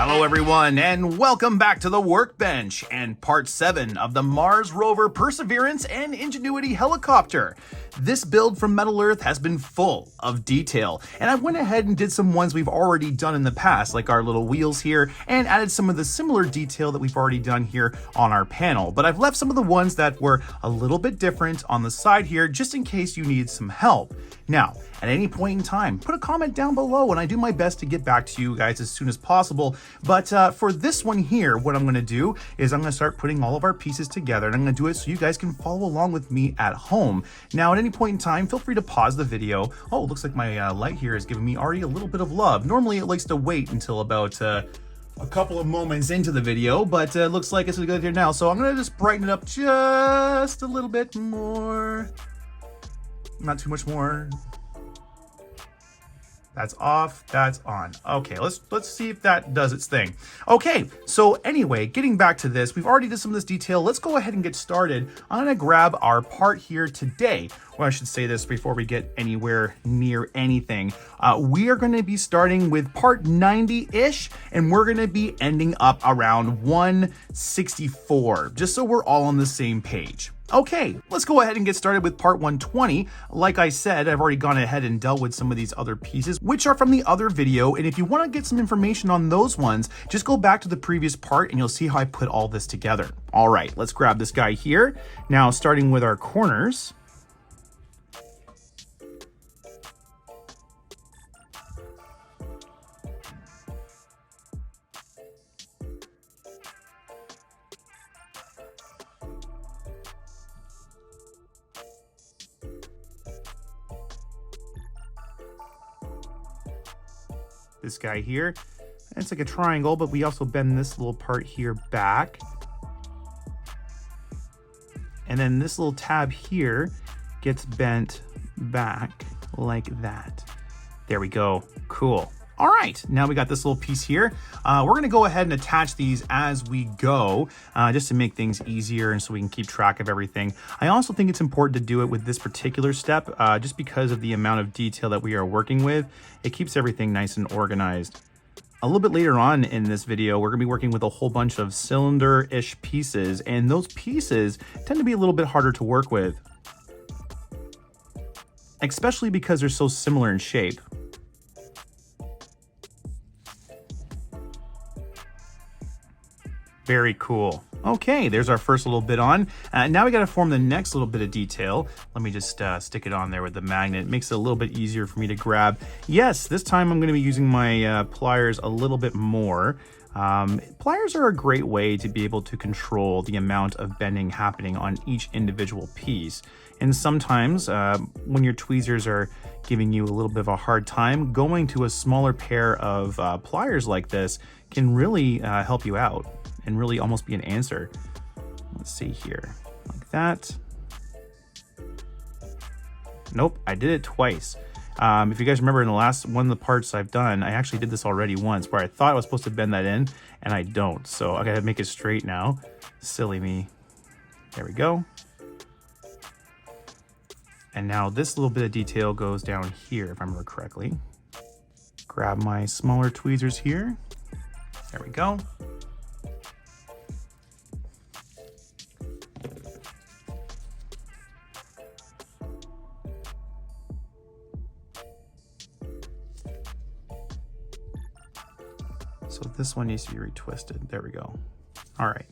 Hello everyone, and welcome back to the Workbench and part 7 of the Mars Rover Perseverance and Ingenuity helicopter. This build from Metal Earth has been full of detail, and I went ahead and did some ones we've already done in the past, like our little wheels here, and added some of the similar detail that we've already done here on our panel. But I've left some of the ones that were a little bit different on the side here, just in case you need some help. Now, at any point in time, put a comment down below and I do my best to get back to you guys as soon as possible. But for this one here, what I'm going to do is I'm going to start putting all of our pieces together, and I'm going to do it so you guys can follow along with me at home. Now, at any point in time, feel free to pause the video. Oh, it looks like my light here is giving me already a little bit of love. Normally it likes to wait until about a couple of moments into the video, but it looks like it's good here now. So I'm going to just brighten it up just a little bit more. Not too much more. That's off, that's on. Okay, let's see if that does its thing. Okay, so anyway, getting back to this, we've already did some of this detail. Let's go ahead and get started. I'm gonna grab our part here today. Well, I should say this before we get anywhere near anything. We are gonna be starting with part 90-ish, and we're gonna be ending up around 164, just so we're all on the same page. Okay, let's go ahead and get started with part 120. Like I said, I've already gone ahead and dealt with some of these other pieces, which are from the other video. And if you want to get some information on those ones, just go back to the previous part and you'll see how I put all this together. All right, let's grab this guy here. Now, starting with our corners. This guy here, it's like a triangle, but we also bend this little part here back. And then this little tab here gets bent back like that. There we go, cool. All right, now we got this little piece here. We're gonna go ahead and attach these as we go, just to make things easier and so we can keep track of everything. I also think it's important to do it with this particular step, just because of the amount of detail that we are working with. It keeps everything nice and organized. A little bit later on in this video, we're gonna be working with a whole bunch of cylinder-ish pieces, and those pieces tend to be a little bit harder to work with, especially because they're so similar in shape. Very cool. Okay, there's our first little bit on. Now we got to form the next little bit of detail. Let me just stick it on there with the magnet. It makes it a little bit easier for me to grab. Yes, this time I'm going to be using my pliers a little bit more. Pliers are a great way to be able to control the amount of bending happening on each individual piece. And sometimes when your tweezers are giving you a little bit of a hard time, going to a smaller pair of pliers like this can really help you out and really almost be an answer. Let's see here, like that. Nope, I did it twice. If you guys remember in the last one of the parts I've done, I actually did this already once where I thought I was supposed to bend that in and I don't. So I gotta make it straight now. Silly me. There we go. And now this little bit of detail goes down here, if I remember correctly. Grab my smaller tweezers here. There we go. So this one needs to be retwisted. There we go. All right.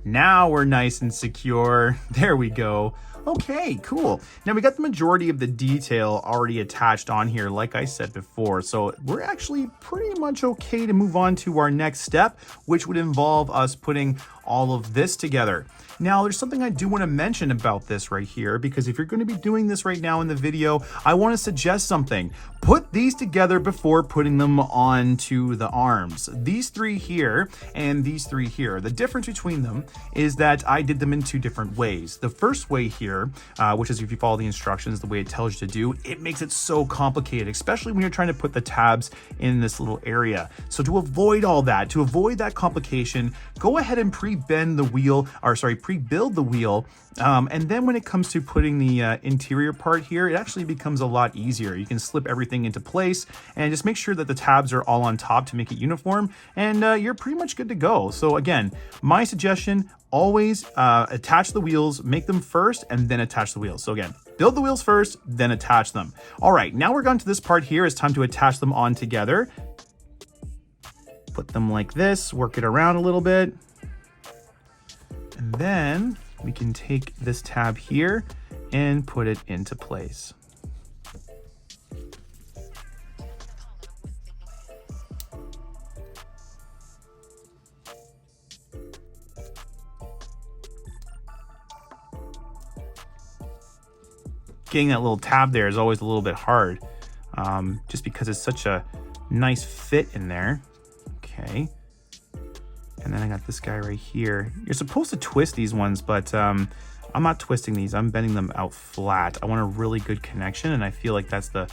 Now we're nice and secure. There we go. Okay, cool. Now we got the majority of the detail already attached on here, like I said before. So we're actually pretty much okay to move on to our next step, which would involve us putting all of this together. Now, there's something I do want to mention about this right here, because if you're going to be doing this right now in the video, I want to suggest something. Put these together before putting them onto the arms. These three here and these three here, the difference between them is that I did them in two different ways. The first way here, which is if you follow the instructions the way it tells you to do, it makes it so complicated, especially when you're trying to put the tabs in this little area. So to avoid all that, to avoid that complication, go ahead and preview pre-bend the wheel, or sorry, pre-build the wheel. And then when it comes to putting the interior part here, it actually becomes a lot easier. You can slip everything into place and just make sure that the tabs are all on top to make it uniform, and you're pretty much good to go. So again, my suggestion, always attach the wheels, make them first, and then attach the wheels. So again, build the wheels first, then attach them. All right, now we're going to this part here. It's time to attach them on together. Put them like this, work it around a little bit. And then we can take this tab here and put it into place. Getting that little tab there is always a little bit hard, just because it's such a nice fit in there. Okay, and then I got this guy right here. You're supposed to twist these ones, but I'm not twisting these. I'm bending them out flat. I want a really good connection, and I feel like that's the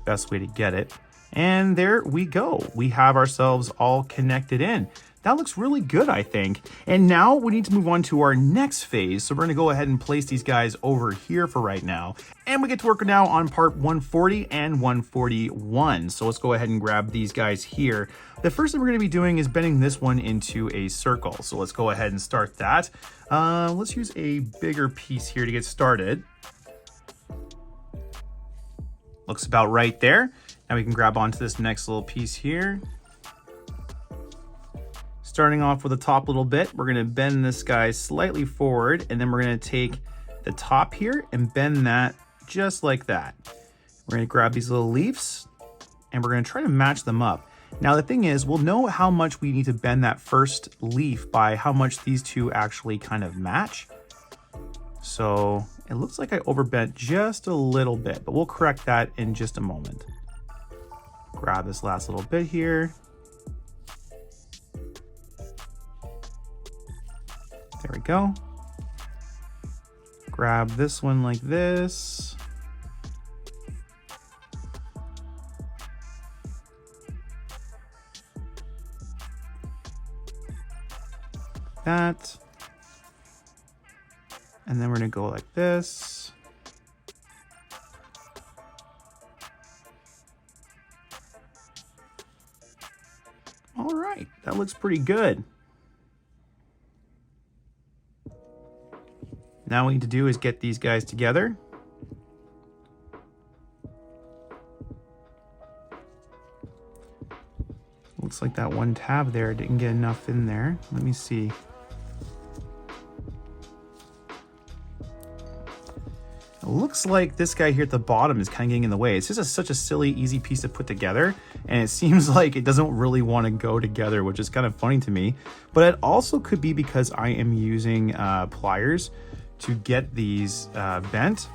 best way to get it. And there we go. We have ourselves all connected in. That looks really good, I think. And now we need to move on to our next phase. So we're gonna go ahead and place these guys over here for right now. And we get to work now on part 140 and 141. So let's go ahead and grab these guys here. The first thing we're gonna be doing is bending this one into a circle. So let's go ahead and start that. Let's use a bigger piece here to get started. Looks about right there. Now we can grab onto this next little piece here. Starting off with the top little bit, we're gonna bend this guy slightly forward, and then we're gonna take the top here and bend that just like that. We're gonna grab these little leaves and we're gonna try to match them up. Now the thing is, we'll know how much we need to bend that first leaf by how much these two actually kind of match. So it looks like I overbent just a little bit, but we'll correct that in just a moment. Grab this last little bit here. There we go. Grab this one like this. That. And then we're gonna go like this. All right, that looks pretty good. Now what we need to do is get these guys together. Looks like that one tab there didn't get enough in there. Let me see. It looks like this guy here at the bottom is kind of getting in the way. It's just such a silly, easy piece to put together, and it seems like it doesn't really want to go together, which is kind of funny to me. But it also could be because I am using pliers to get these bent.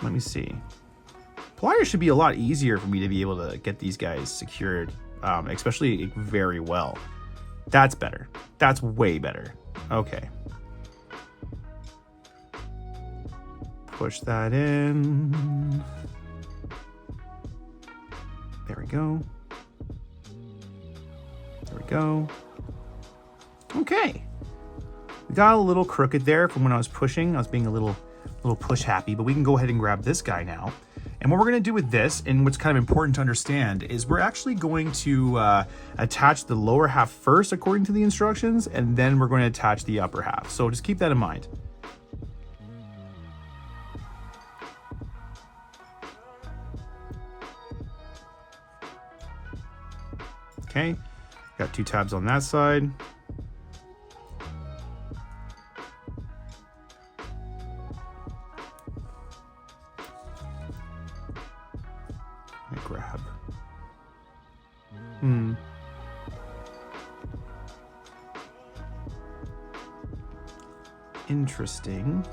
Let me see. Pliers should be a lot easier for me to be able to get these guys secured, especially very well. That's better. That's way better. Okay. Push that in. There we go. There we go. Okay. Got a little crooked there from when I was pushing. I was being a little push happy, but we can go ahead and grab this guy now. And what we're gonna do with this, and what's kind of important to understand, is we're actually going to attach the lower half first according to the instructions, and then we're going to attach the upper half. So just keep that in mind. Okay, got two tabs on that side. Grab. Interesting.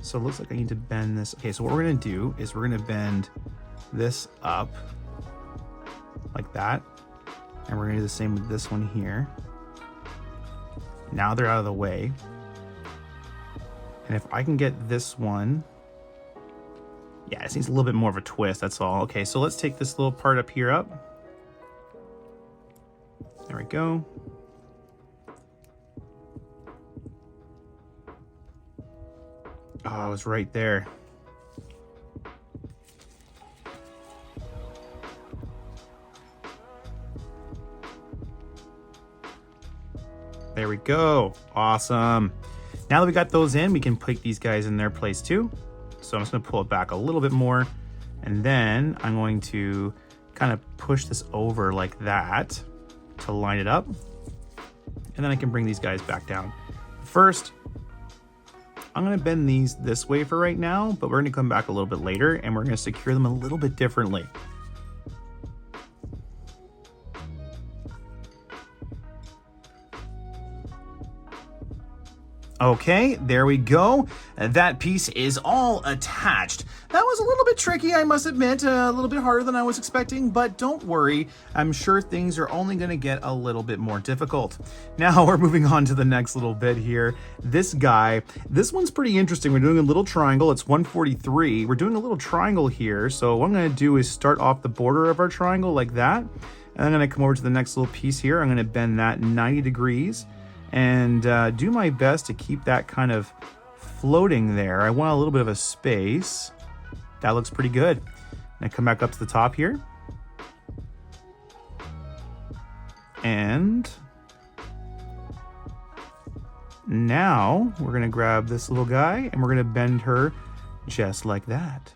So it looks like I need to bend this. Okay, so what we're gonna do is we're gonna bend this up like that. And we're gonna do the same with this one here. Now they're out of the way. And if I can get this one, yeah, it needs a little bit more of a twist, that's all. Okay, so let's take this little part up here up. There we go. Oh, it's right there. There we go. Awesome. Now that we got those in, we can put these guys in their place too. So I'm just going to pull it back a little bit more. And then I'm going to kind of push this over like that to line it up. And then I can bring these guys back down. First, I'm going to bend these this way for right now, but we're going to come back a little bit later and we're going to secure them a little bit differently. Okay, there we go. That piece is all attached. That was a little bit tricky, I must admit, a little bit harder than I was expecting, but don't worry. I'm sure things are only gonna get a little bit more difficult. Now we're moving on to the next little bit here. This guy, this one's pretty interesting. We're doing a little triangle, it's 143. We're doing a little triangle here. So what I'm gonna do is start off the border of our triangle like that. And I'm gonna come over to the next little piece here. I'm gonna bend that 90 degrees. And do my best to keep that kind of floating there. I want a little bit of a space. That looks pretty good. And I come back up to the top here. And now we're gonna grab this little guy and we're gonna bend her just like that.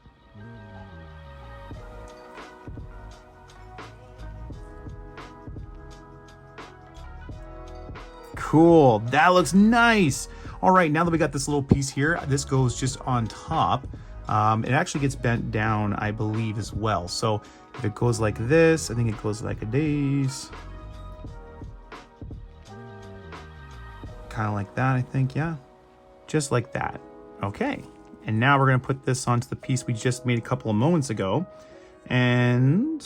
Cool, that looks nice. All right, now that we got this little piece here, this goes just on top. It actually gets bent down, I believe, as well. So if it goes like this, I think it goes like a days. Kind of like that, I think, yeah. Just like that. Okay, and now we're gonna put this onto the piece we just made a couple of moments ago. And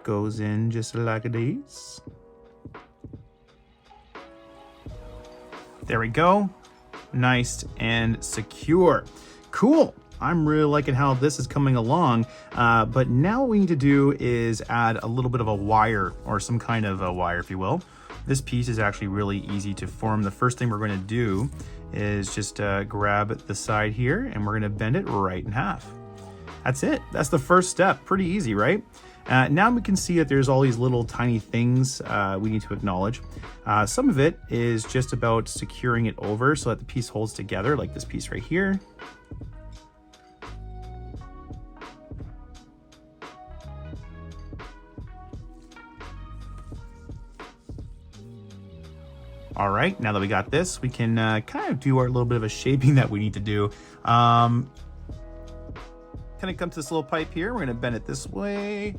goes in just like this. There we go. Nice and secure. Cool. I'm really liking how this is coming along. But now what we need to do is add a little bit of a wire, or some kind of a wire, if you will. This piece is actually really easy to form. The first thing we're going to do is just grab the side here and we're going to bend it right in half. That's it. That's the first step. Pretty easy, right? Now we can see that there's all these little tiny things we need to acknowledge. Some of it is just about securing it over so that the piece holds together, like this piece right here. All right, now that we got this, we can kind of do our little bit of a shaping that we need to do. Kind of come to this little pipe here. We're gonna bend it this way.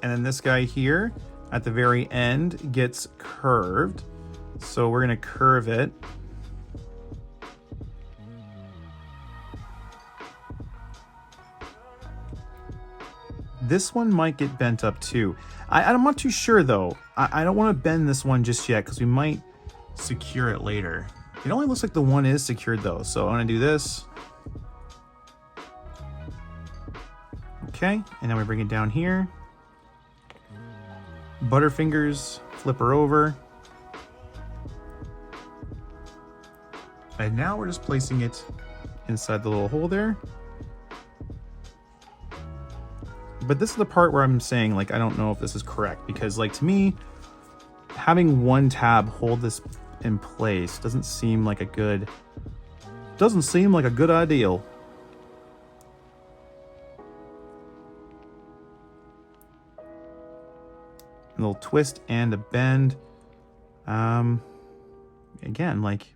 And then this guy here at the very end gets curved. So we're gonna curve it. This one might get bent up too. I'm not too sure though. I don't want to bend this one just yet because we might secure it later. It only looks like the one is secured though. So I'm gonna do this. Okay, and then we bring it down here. Butterfingers, flip her over. And now we're just placing it inside the little hole there. But this is the part where I'm saying, like, I don't know if this is correct, because, like, to me, having one tab hold this in place doesn't seem like a good ideal. A little twist and a bend. Again, like,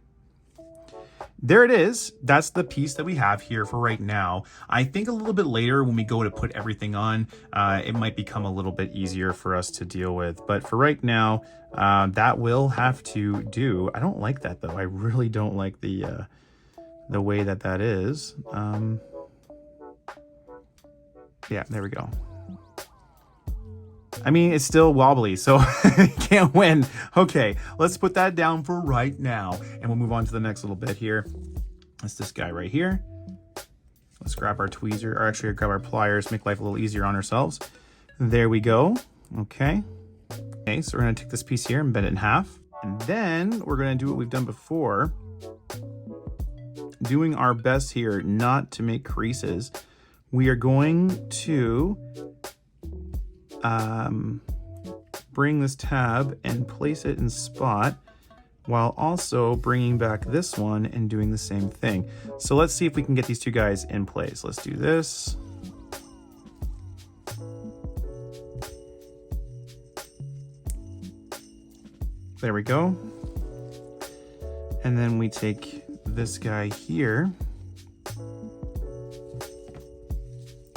there it is. That's the piece that we have here for right now. I think a little bit later when we go to put everything on, it might become a little bit easier for us to deal with. But for right now, that will have to do. I don't like that though. I really don't like the way that is. Yeah, there we go. I mean, it's still wobbly, so can't win. Okay, let's put that down for right now, and we'll move on to the next little bit here. That's this guy right here. Let's grab our tweezer, or actually grab our pliers, make life a little easier on ourselves. There we go. Okay. Okay, so we're gonna take this piece here and bend it in half. And then we're gonna do what we've done before, doing our best here not to make creases. We are going to bring this tab and place it in spot while also bringing back this one and doing the same thing. So let's see if we can get these two guys in place. Let's do this. There we go. And then we take this guy here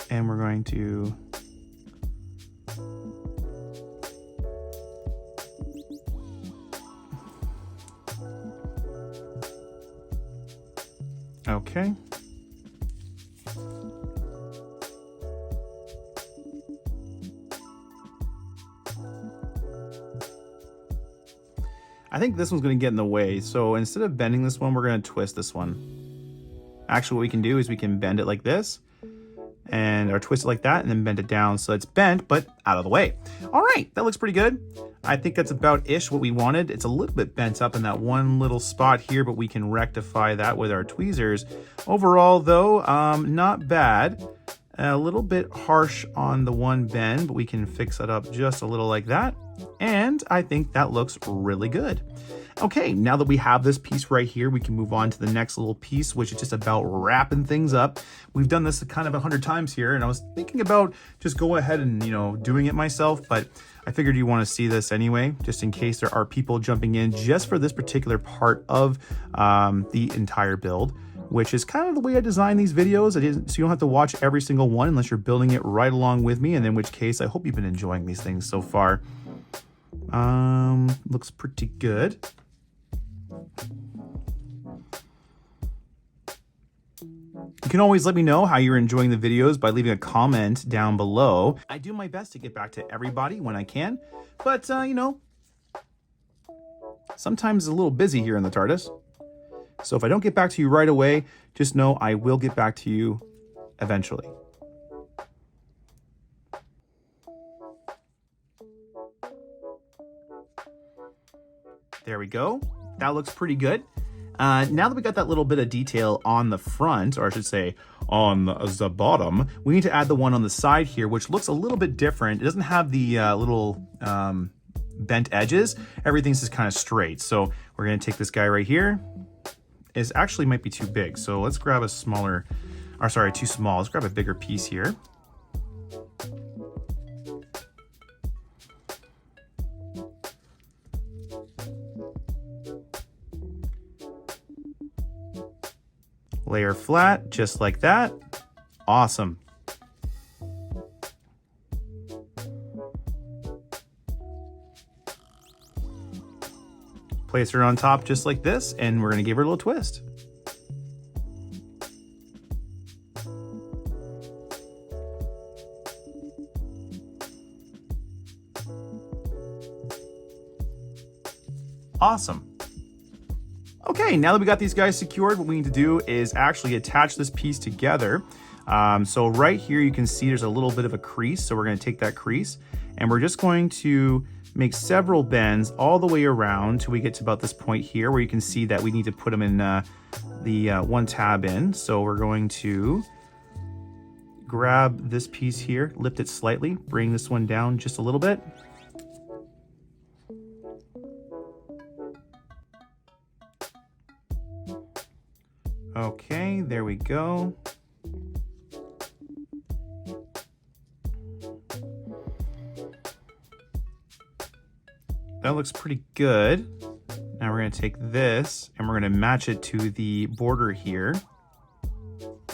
and we're going to okay. I think this one's going to get in the way. So instead of bending this one, we're going to twist this one. Actually, what we can do is we can bend it like this or twist it like that and then bend it down so it's bent, but out of the way. All right, that looks pretty good. I think that's about ish what we wanted. It's a little bit bent up in that one little spot here, but we can rectify that with our tweezers. Overall though, not bad. A little bit harsh on the one bend, but we can fix it up just a little like that. And I think that looks really good. Okay, now that we have this piece right here, we can move on to the next little piece, which is just about wrapping things up. We've done this kind of 100 times here, and I was thinking about just go ahead and, doing it myself, but I figured you want to see this anyway, just in case there are people jumping in just for this particular part of the entire build, which is kind of the way I design these videos. So you don't have to watch every single one unless you're building it right along with me, and in which case I hope you've been enjoying these things so far. Looks pretty good. You can always let me know how you're enjoying the videos by leaving a comment down below. I do my best to get back to everybody when I can, but sometimes it's a little busy here in the TARDIS. So if I don't get back to you right away, just know I will get back to you eventually. There we go. That looks pretty good. Now that we got that little bit of detail on the front, or I should say on the bottom, we need to add the one on the side here, which looks a little bit different. It doesn't have the little bent edges. Everything's just kind of straight. So we're going to take this guy right here. It actually might be too big. So let's grab a smaller, or sorry, too small. Let's grab a bigger piece here. Layer flat, just like that. Awesome. Place her on top just like this, and we're gonna give her a little twist. Awesome. Okay, now that we got these guys secured, what we need to do is actually attach this piece together. So right here, you can see there's a little bit of a crease. So we're going to take that crease and we're just going to make several bends all the way around till we get to about this point here where you can see that we need to put them in the one tab in. So we're going to grab this piece here, lift it slightly, bring this one down just a little bit. Okay, there we go. That looks pretty good. Now we're going to take this and we're going to match it to the border here.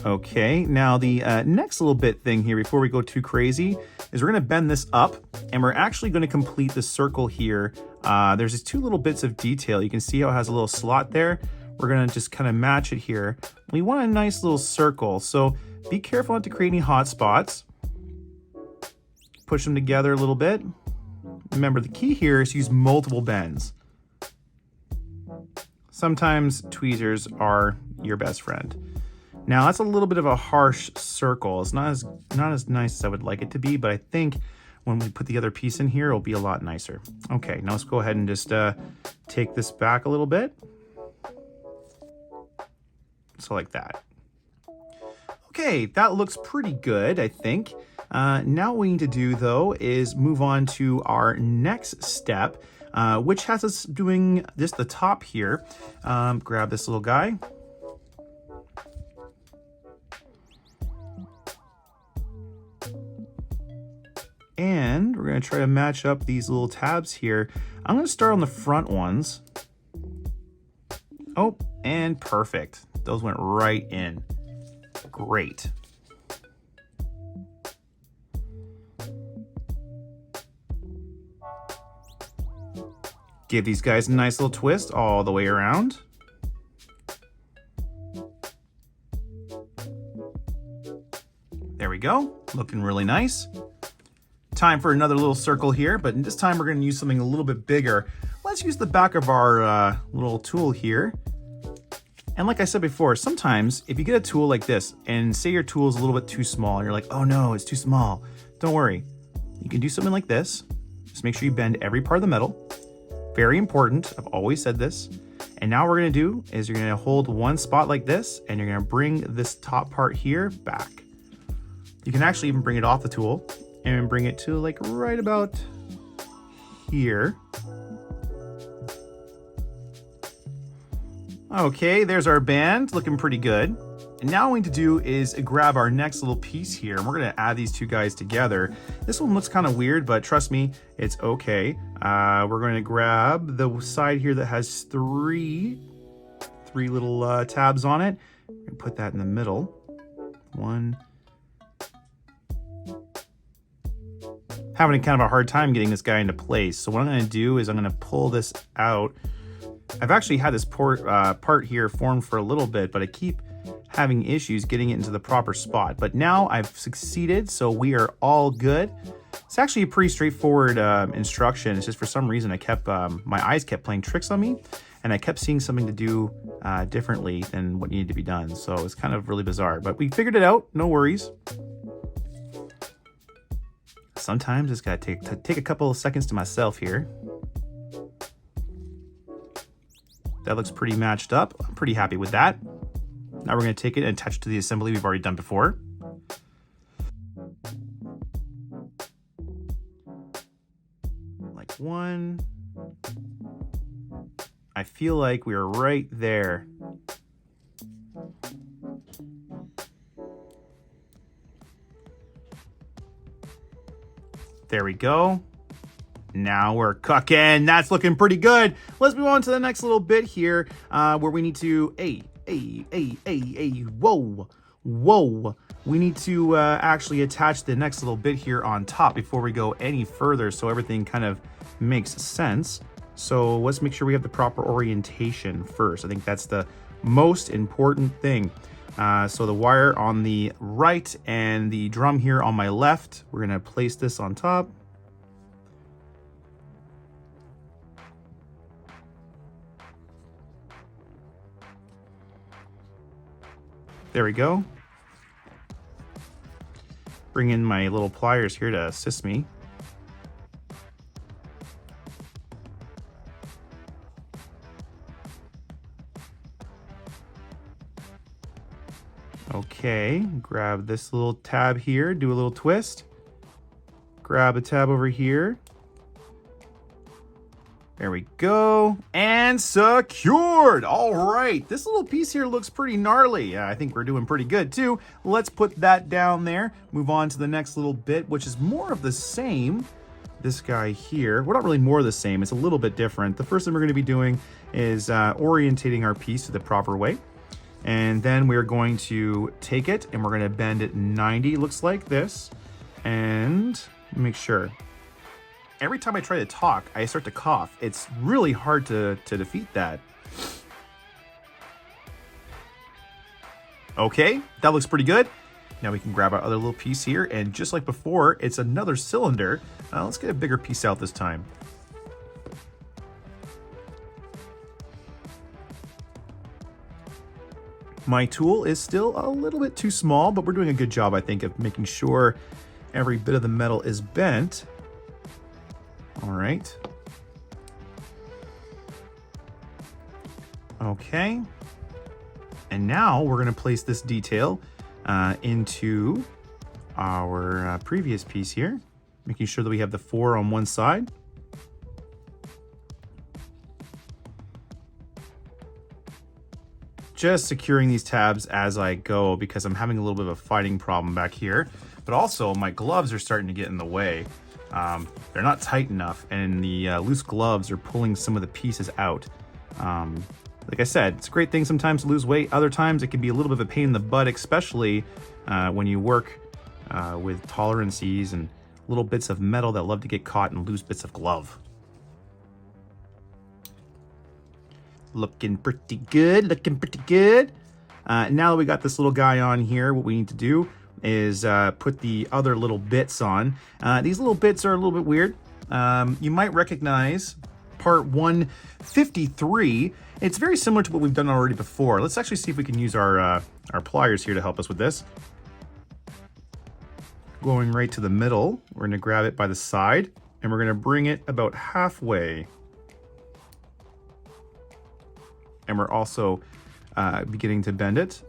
Okay, now the next little bit thing here before we go too crazy is we're going to bend this up and we're actually going to complete the circle here. There's these two little bits of detail. You can see how it has a little slot there. We're going to just kind of match it here. We want a nice little circle, so be careful not to create any hot spots. Push them together a little bit. Remember, the key here is to use multiple bends. Sometimes tweezers are your best friend. Now that's a little bit of a harsh circle. It's not as nice as I would like it to be, but I think when we put the other piece in here, it'll be a lot nicer. Okay, now let's go ahead and just take this back a little bit. So like that. Okay, that looks pretty good, I think. Now what we need to do, though, is move on to our next step, which has us doing just the top here. Grab this little guy. And we're going to try to match up these little tabs here. I'm going to start on the front ones. Oh, and perfect. Those went right in. Great. Give these guys a nice little twist all the way around. There we go. Looking really nice. Time for another little circle here, but this time we're going to use something a little bit bigger. Let's use the back of our little tool here. And like I said before, sometimes if you get a tool like this and say your tool is a little bit too small, and you're like, oh no, it's too small. Don't worry. You can do something like this. Just make sure you bend every part of the metal. Very important. I've always said this. And now what we're going to do is you're going to hold one spot like this, and you're going to bring this top part here back. You can actually even bring it off the tool and bring it to like right about here. Okay, there's our band, looking pretty good. And now what we need to do is grab our next little piece here, and we're gonna add these two guys together. This one looks kind of weird, but trust me, it's okay. We're gonna grab the side here that has three little tabs on it, and put that in the middle. One. Having kind of a hard time getting this guy into place. So what I'm gonna do is I'm gonna pull this out. I've actually had this part here formed for a little bit, but I keep having issues getting it into the proper spot. But now I've succeeded, so we are all good. It's actually a pretty straightforward instruction. It's just for some reason I kept, my eyes kept playing tricks on me, and I kept seeing something to do differently than what needed to be done. So it's kind of really bizarre, but we figured it out, no worries. Sometimes it's gotta take a couple of seconds to myself here. That looks pretty matched up. I'm pretty happy with that. Now we're going to take it and attach it to the assembly we've already done before. Like one. I feel like we are right there. There we go. Now we're cooking. That's looking pretty good. Let's move on to the next little bit here, where we need to, whoa. We need to actually attach the next little bit here on top before we go any further, so everything kind of makes sense. So let's make sure we have the proper orientation first. I think that's the most important thing. So the wire on the right and the drum here on my left, we're gonna place this on top. There we go. Bring in my little pliers here to assist me. Okay, grab this little tab here, do a little twist. Grab a tab over here. There we go, and secured. All right, this little piece here looks pretty gnarly. I think we're doing pretty good too. Let's put that down there. Move on to the next little bit, which is more of the same. This guy here, we're not really more of the same, it's a little bit different. The first thing we're gonna be doing is orientating our piece the proper way. And then we're going to take it and we're gonna bend it 90, looks like this. And make sure. Every time I try to talk, I start to cough. It's really hard to defeat that. Okay, that looks pretty good. Now we can grab our other little piece here, and just like before, it's another cylinder. Let's get a bigger piece out this time. My tool is still a little bit too small, but we're doing a good job, I think, of making sure every bit of the metal is bent. All right. Okay. And now we're going to place this detail into our previous piece here, making sure that we have the 4 on one side. Just securing these tabs as I go because I'm having a little bit of a fighting problem back here. But also my gloves are starting to get in the way. They're not tight enough, and the loose gloves are pulling some of the pieces out. Like I said, it's a great thing sometimes to lose weight. Other times it can be a little bit of a pain in the butt, especially when you work with tolerances and little bits of metal that love to get caught in loose bits of glove. Looking pretty good, looking pretty good. Now that we got this little guy on here, what we need to do is put the other little bits on. These little bits are a little bit weird. You might recognize part 153. It's very similar to what we've done already before. Let's actually see if we can use our pliers here to help us with this. Going right to the middle, we're gonna grab it by the side and we're gonna bring it about halfway. And we're also beginning to bend it.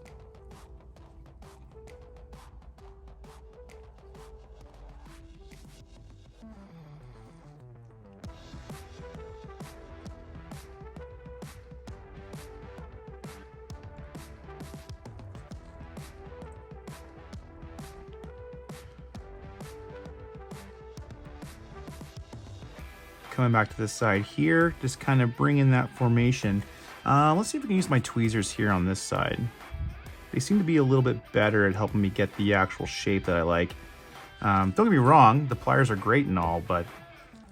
Coming back to this side here, just kind of bring in that formation. Let's see if we can use my tweezers here on this side. They seem to be a little bit better at helping me get the actual shape that I like. Don't get me wrong, the pliers are great and all, but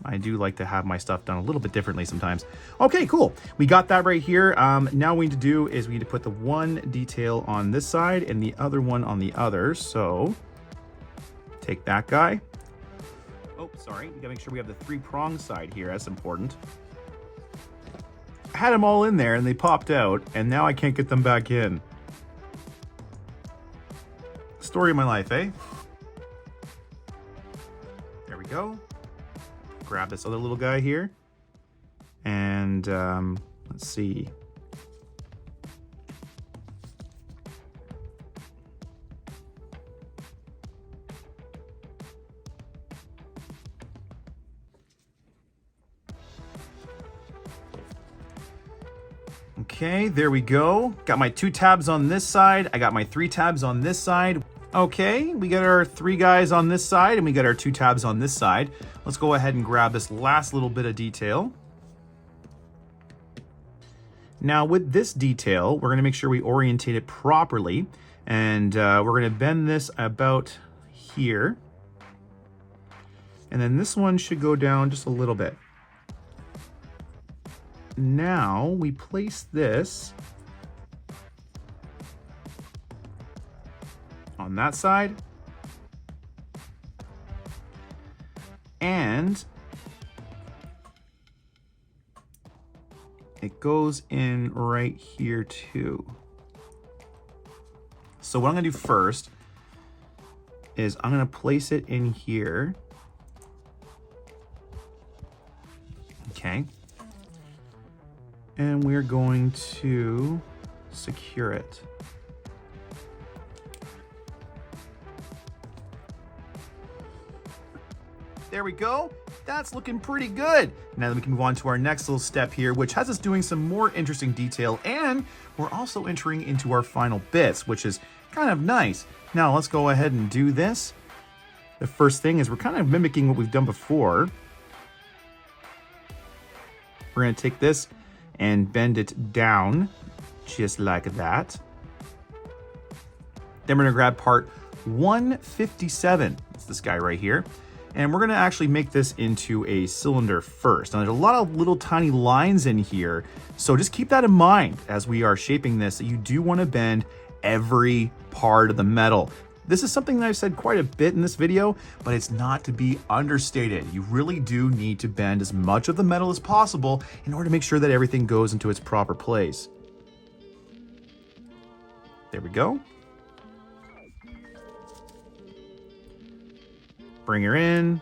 I do like to have my stuff done a little bit differently sometimes. Okay, cool. We got that right here. Now what we need to do is we need to put the one detail on this side and the other one on the other. So take that guy. Oh, sorry. We gotta make sure we have the 3-prong side here. That's important. I had them all in there and they popped out, and now I can't get them back in. Story of my life, eh? There we go. Grab this other little guy here. And let's see. Okay, there we go. Got my 2 tabs on this side. I got my 3 tabs on this side. Okay, we got our 3 guys on this side and we got our 2 tabs on this side. Let's go ahead and grab this last little bit of detail. Now with this detail, we're gonna make sure we orientate it properly, and we're gonna bend this about here. And then this one should go down just a little bit. Now we place this on that side, and it goes in right here too. So what I'm gonna do first is I'm gonna place it in here. Okay. And we're going to secure it. There we go. That's looking pretty good. Now then we can move on to our next little step here, which has us doing some more interesting detail, and we're also entering into our final bits, which is kind of nice. Now let's go ahead and do this. The first thing is we're kind of mimicking what we've done before. We're gonna take this and bend it down just like that. Then we're gonna grab part 157. It's this guy right here. And we're gonna actually make this into a cylinder first. Now there's a lot of little tiny lines in here, so just keep that in mind as we are shaping this, that you do wanna bend every part of the metal. This is something that I've said quite a bit in this video, but it's not to be understated. You really do need to bend as much of the metal as possible in order to make sure that everything goes into its proper place. There we go. Bring her in,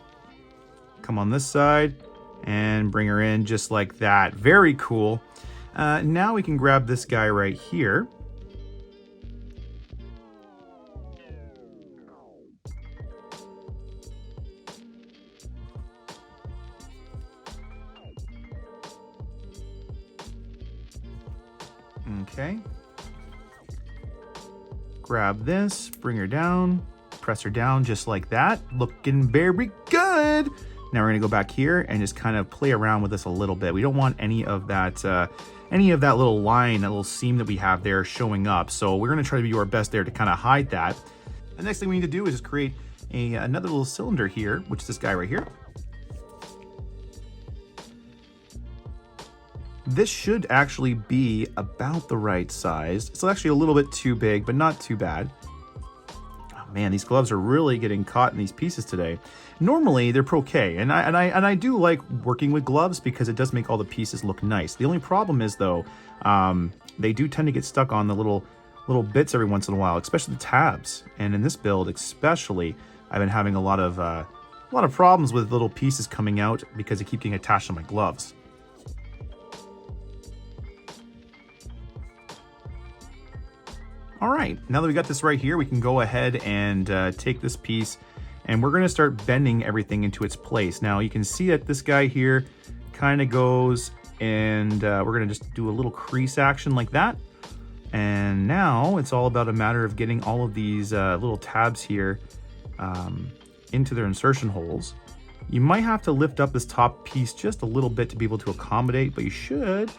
come on this side, and bring her in just like that. Very cool. Now we can grab this guy right here. Okay. Grab this, bring her down, press her down just like that. Looking very good. Now we're gonna go back here and just kind of play around with this a little bit. We don't want any of that little line, that little seam that we have there showing up. So we're gonna try to do our best there to kind of hide that. The next thing we need to do is just create another little cylinder here, which is this guy right here. This should actually be about the right size. It's actually a little bit too big, but not too bad. Oh man, these gloves are really getting caught in these pieces today. Normally they're okay, and I do like working with gloves because it does make all the pieces look nice. The only problem is though, they do tend to get stuck on the little bits every once in a while, especially the tabs. And in this build especially, I've been having a lot of problems with little pieces coming out because they keep getting attached to my gloves. All right, now that we got this right here, we can go ahead and take this piece and we're gonna start bending everything into its place. Now you can see that this guy here kind of goes and we're gonna just do a little crease action like that. And now it's all about a matter of getting all of these little tabs here into their insertion holes. You might have to lift up this top piece just a little bit to be able to accommodate, but you should,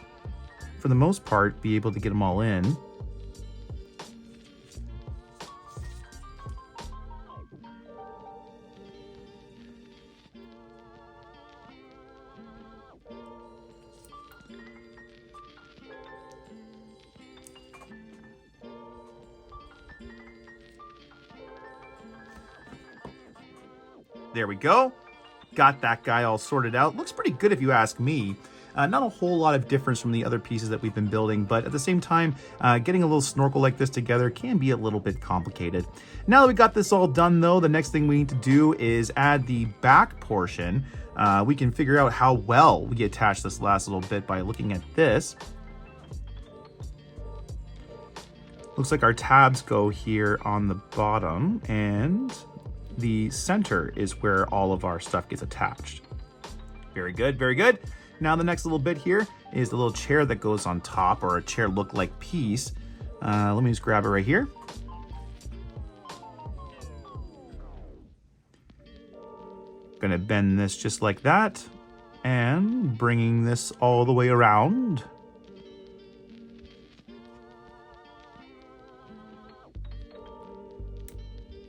for the most part, be able to get them all in. There we go. Got that guy all sorted out. Looks pretty good if you ask me. Not a whole lot of difference from the other pieces that we've been building, but at the same time, getting a little snorkel like this together can be a little bit complicated. Now that we got this all done though, the next thing we need to do is add the back portion. We can figure out how well we attach this last little bit by looking at this. Looks like our tabs go here on the bottom, and the center is where all of our stuff gets attached. Very good, very good. Now the next little bit here is the little chair that goes on top, or a chair look-like piece. Let me just grab it right here. Gonna bend this just like that, and bringing this all the way around.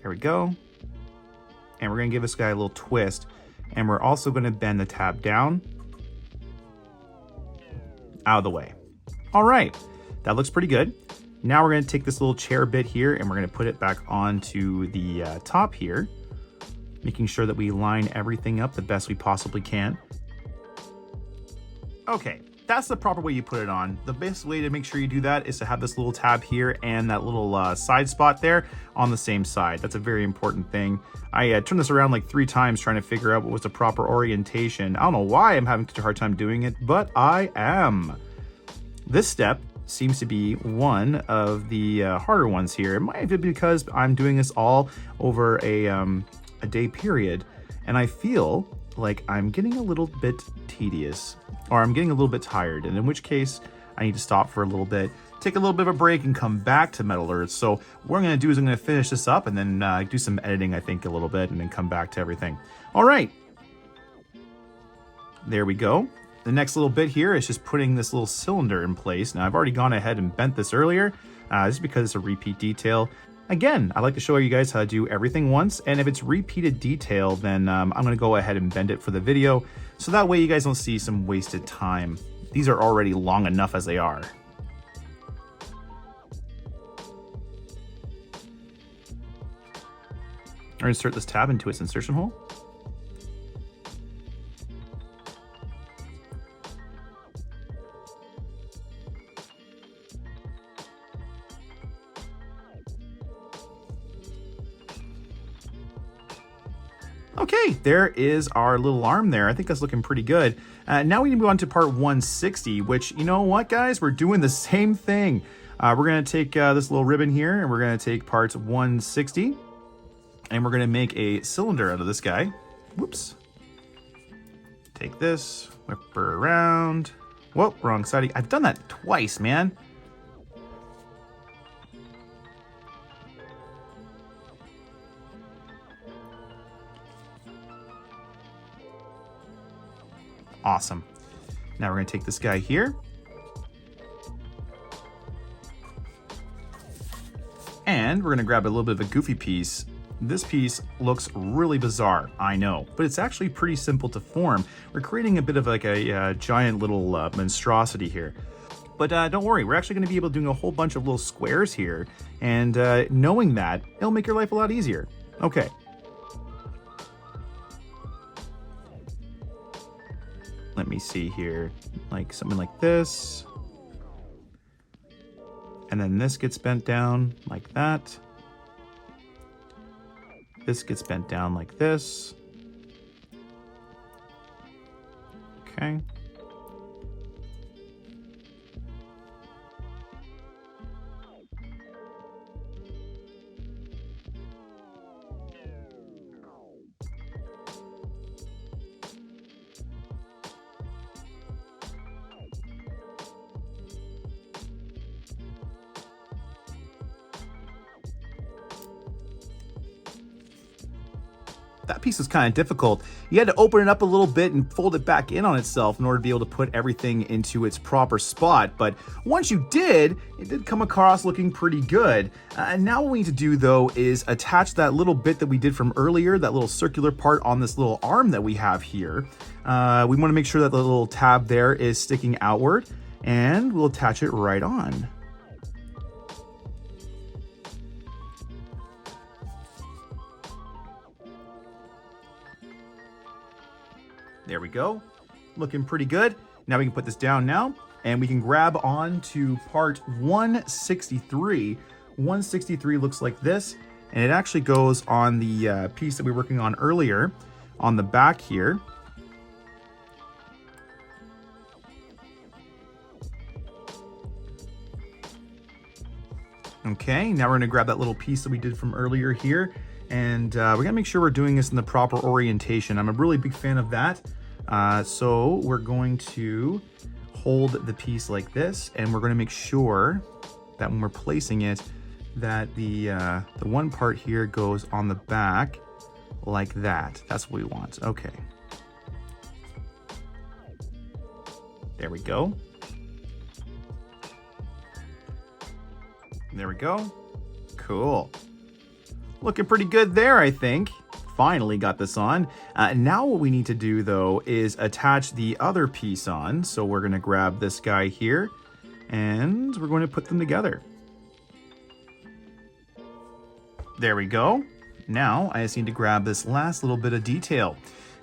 There we go. And we're gonna give this guy a little twist, and we're also gonna bend the tab down out of the way. All right, that looks pretty good. Now we're gonna take this little chair bit here and we're gonna put it back onto the top here, making sure that we line everything up the best we possibly can. Okay, that's the proper way you put it on. The best way to make sure you do that is to have this little tab here and that little side spot there on the same side. That's a very important thing. I turned this around like 3 times trying to figure out what was the proper orientation. I don't know why I'm having such a hard time doing it, but I am. This step seems to be one of the harder ones here. It might be because I'm doing this all over a day period, and I feel like I'm getting a little bit tedious, or I'm getting a little bit tired, and in which case I need to stop for a little bit, take a little bit of a break, and come back to Metal Earth. So what I'm going to do is I'm going to finish this up and then do some editing, I think, a little bit, and then come back to everything. All right, there we go. The next little bit here is just putting this little cylinder in place. Now I've already gone ahead and bent this earlier. This is because it's a repeat detail. Again, I like to show you guys how to do everything once, and if it's repeated detail, then I'm going to go ahead and bend it for the video, so that way you guys don't see some wasted time. These are already long enough as they are. I'm going to insert this tab into its insertion hole. Okay, there is our little arm there. I think that's looking pretty good. Now we need to move on to part 160, which, you know what, guys? We're doing the same thing. We're going to take this little ribbon here, and we're going to take part 160, and we're going to make a cylinder out of this guy. Whoops. Take this, whip her around. Whoa, wrong side. I've done that twice, man. Awesome. Now we're going to take this guy here. And we're going to grab a little bit of a goofy piece. This piece looks really bizarre, I know, but it's actually pretty simple to form. We're creating a bit of like a giant little monstrosity here. But don't worry, we're actually going to be able to do a whole bunch of little squares here. And knowing that, it'll make your life a lot easier. Okay. Let me see here, like something like this. And then this gets bent down like that. This gets bent down like this. Okay. That piece was kind of difficult. You had to open it up a little bit and fold it back in on itself in order to be able to put everything into its proper spot. But once you did, it did come across looking pretty good. And now what we need to do, though, is attach that little bit that we did from earlier, that little circular part on this little arm that we have here. We want to make sure that the little tab there is sticking outward, and we'll attach it right on. There we go. Looking pretty good. Now we can put this down now, and we can grab on to part 163. 163 looks like this, and it actually goes on the piece that we were working on earlier on the back here. Okay, now we're going to grab that little piece that we did from earlier here, and we're going to make sure we're doing this in the proper orientation. I'm a really big fan of that. So we're going to hold the piece like this, and we're going to make sure that when we're placing it, that the one part here goes on the back like that. That's what we want. Okay. There we go. There we go. Cool. Looking pretty good there, I think. Finally got this on. Now what we need to do, though, is attach the other piece on. So we're going to grab this guy here, and we're going to put them together. There we go. Now I just need to grab this last little bit of detail.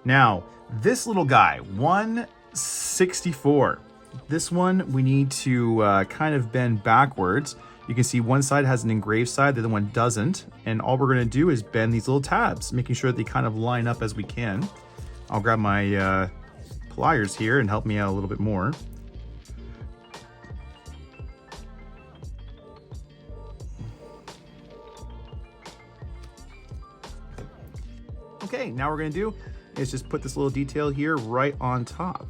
Now, this little guy, 164. This one we need to kind of bend backwards. You can see one side has an engraved side, the other one doesn't. And all we're gonna do is bend these little tabs, making sure that they kind of line up as we can. I'll grab my pliers here and help me out a little bit more. Okay, now what we're gonna do is just put this little detail here right on top.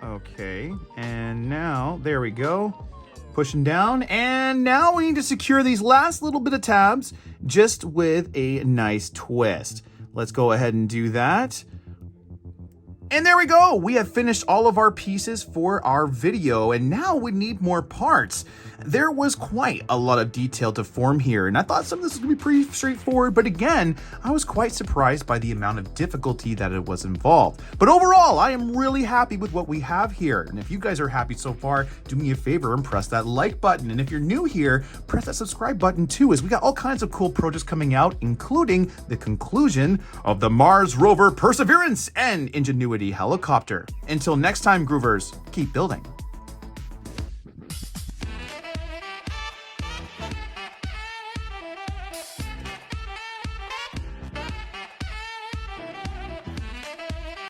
Okay, and now, there we go. Pushing down, and now we need to secure these last little bit of tabs just with a nice twist. Let's go ahead and do that. And there we go. We have finished all of our pieces for our video, and now we need more parts. There was quite a lot of detail to form here, and I thought some of this was gonna be pretty straightforward, but again, I was quite surprised by the amount of difficulty that it was involved. But overall, I am really happy with what we have here, and if you guys are happy so far, do me a favor and press that like button, and if you're new here, press that subscribe button too, as we got all kinds of cool projects coming out, including the conclusion of the Mars Rover Perseverance and Ingenuity helicopter. Until next time, Groovers, keep building.